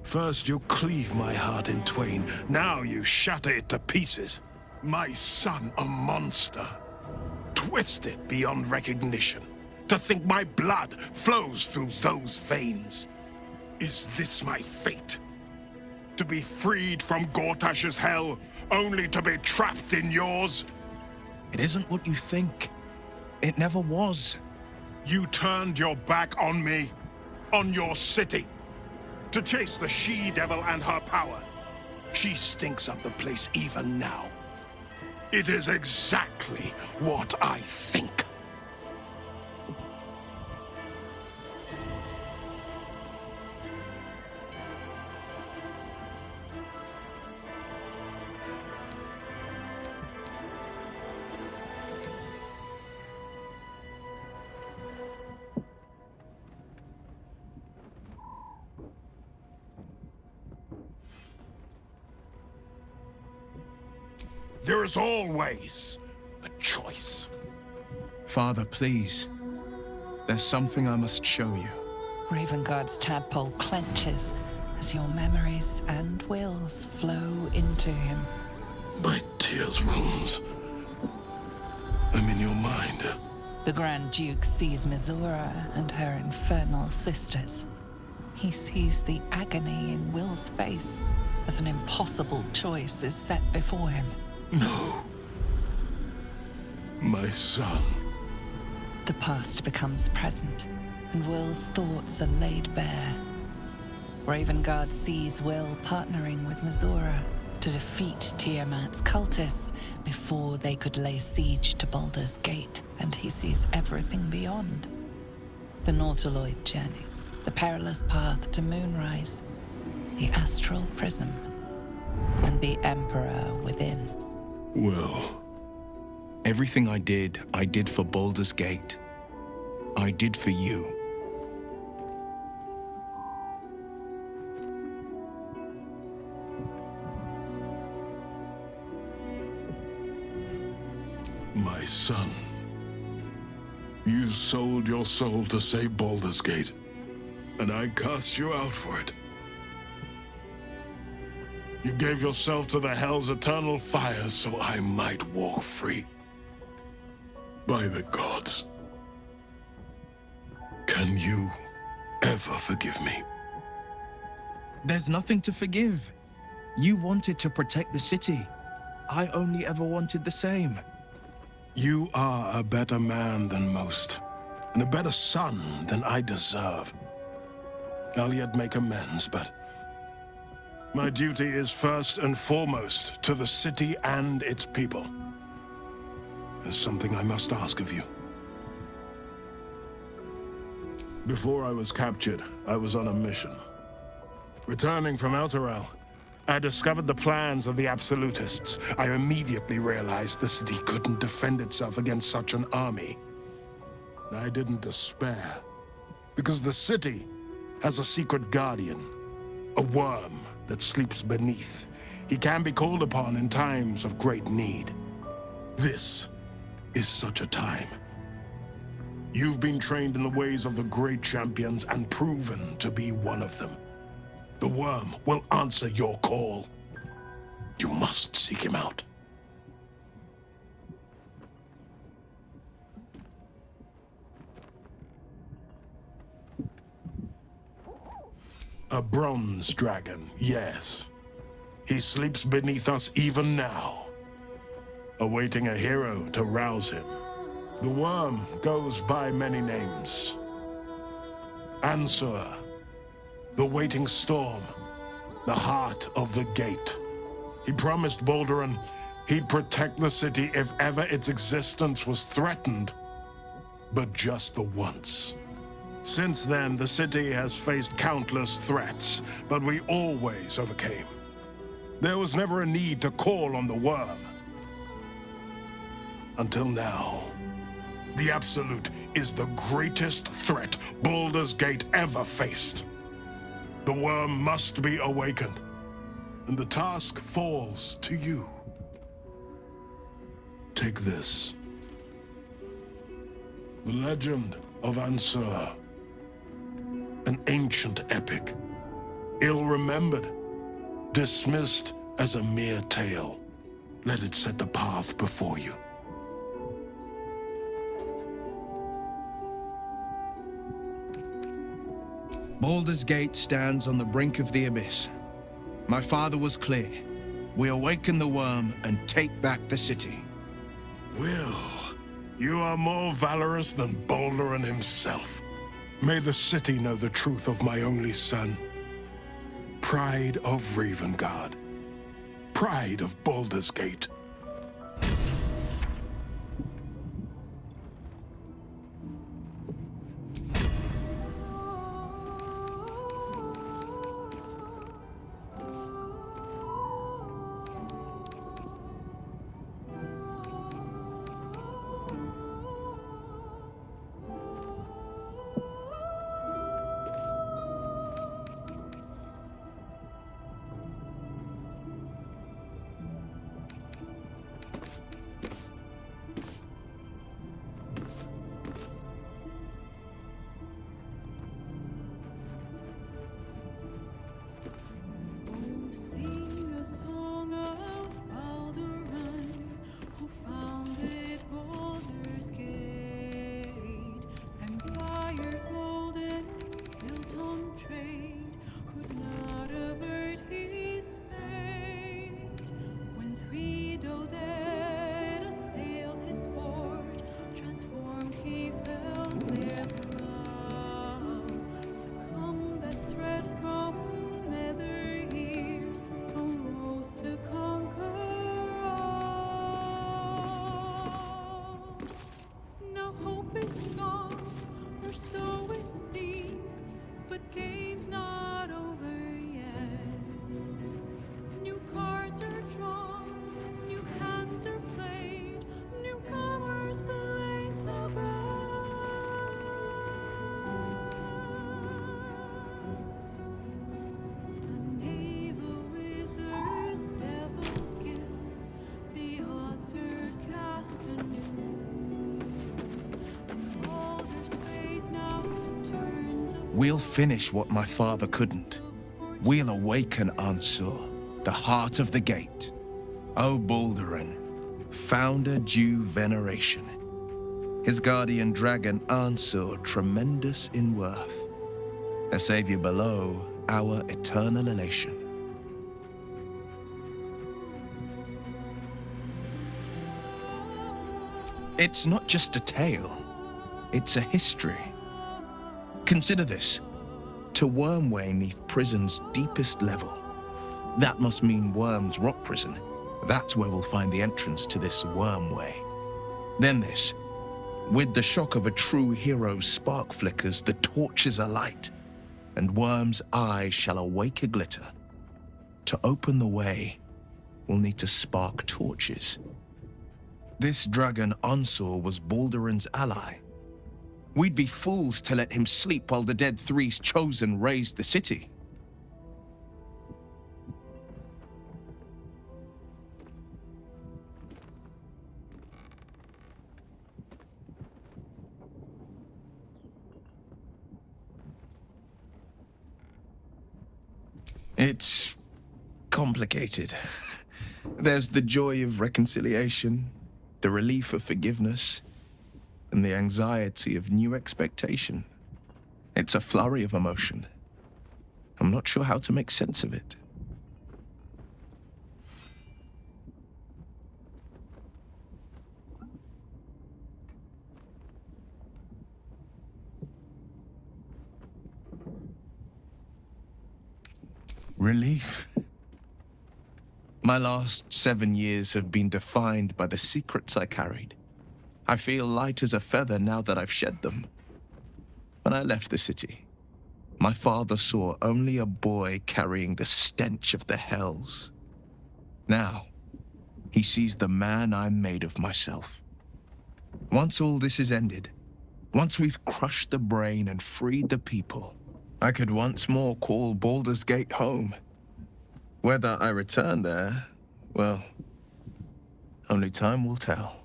First you cleave my heart in twain, now you shatter it to pieces. My son, a monster. Twisted beyond recognition. To think my blood flows through those veins. Is this my fate? To be freed from Gortash's hell, only to be trapped in yours? It isn't what you think. It never was. You turned your back on me, on your city, to chase the she-devil and her power. She stinks up the place even now. It is exactly what I think. There is always a choice. Father, please. There's something I must show you. Ravenguard's tadpole clenches as your memories and wills flow into him. My tears runes. I'm in your mind. The Grand Duke sees Mizora and her infernal sisters. He sees the agony in Will's face as an impossible choice is set before him. No. My son. The past becomes present, and Will's thoughts are laid bare. Ravenguard sees Will partnering with Mizora to defeat Tiamat's cultists before they could lay siege to Baldur's Gate, and he sees everything beyond. The Nautiloid journey, the perilous path to Moonrise, the astral prism, and the Emperor within. Will. Everything I did for Baldur's Gate. I did for you. My son. You sold your soul to save Baldur's Gate, and I cast you out for it. You gave yourself to the Hell's eternal fire so I might walk free. By the gods. Can you ever forgive me? There's nothing to forgive. You wanted to protect the city. I only ever wanted the same. You are a better man than most, and a better son than I deserve. I'll yet make amends, but my duty is first and foremost to the city and its people. There's something I must ask of you. Before I was captured, I was on a mission. Returning from Elturel, I discovered the plans of the Absolutists. I immediately realized the city couldn't defend itself against such an army. I didn't despair, because the city has a secret guardian, a worm that sleeps beneath. He can be called upon in times of great need. This is such a time. You've been trained in the ways of the great champions and proven to be one of them. The worm will answer your call. You must seek him out. A bronze dragon, yes. He sleeps beneath us even now, awaiting a hero to rouse him. The worm goes by many names. Ansur, the waiting storm, the heart of the gate. He promised Baldur he'd protect the city if ever its existence was threatened, but just the once. Since then, the city has faced countless threats, but we always overcame. There was never a need to call on the worm. Until now. The Absolute is the greatest threat Baldur's Gate ever faced. The worm must be awakened, and the task falls to you. Take this. The legend of Ansur. An ancient epic. Ill-remembered, dismissed as a mere tale. Let it set the path before you. Baldur's Gate stands on the brink of the abyss. My father was clear. We awaken the worm and take back the city. Will, you are more valorous than Baldur himself. May the city know the truth of my only son. Pride of Ravengard. Pride of Baldur's Gate. Sing a song of Baldur, who founded Baldur's Gate, empire golden, built on trade, could not avert his fate. When three dead assailed his port, transformed he fell their brow, succumbed as thread from nether years, arose to conquer all. Now hope is gone, or so it seems, but game's not over yet. New cards are drawn, new hands are played, newcomers blaze a A knave, a wizard, devil gift, the odds are cast anew. And Baldur's fate now turns a We'll finish what my father couldn't. We'll awaken Ansur, the heart of the gate. O Baldurin, founder due veneration. His guardian dragon Ansur, tremendous in worth. A savior below, our eternal elation. It's not just a tale, it's a history. Consider this. To Wormway 'neath prison's deepest level. That must mean Worm's rock prison. That's where we'll find the entrance to this Wormway. Then this. With the shock of a true hero's spark flickers, the torches are light, and Worm's eye shall awake a glitter. To open the way, we'll need to spark torches. This dragon Ansur was Baldurin's ally. We'd be fools to let him sleep while the dead three's chosen raised the city. It's complicated. There's the joy of reconciliation, the relief of forgiveness, and the anxiety of new expectation. It's a flurry of emotion. I'm not sure how to make sense of it. Relief. My last 7 years have been defined by the secrets I carried. I feel light as a feather now that I've shed them. When I left the city, my father saw only a boy carrying the stench of the hells. Now, he sees the man I'm made of myself. Once all this is ended, once we've crushed the brain and freed the people, I could once more call Baldur's Gate home. Whether I return there, well, only time will tell.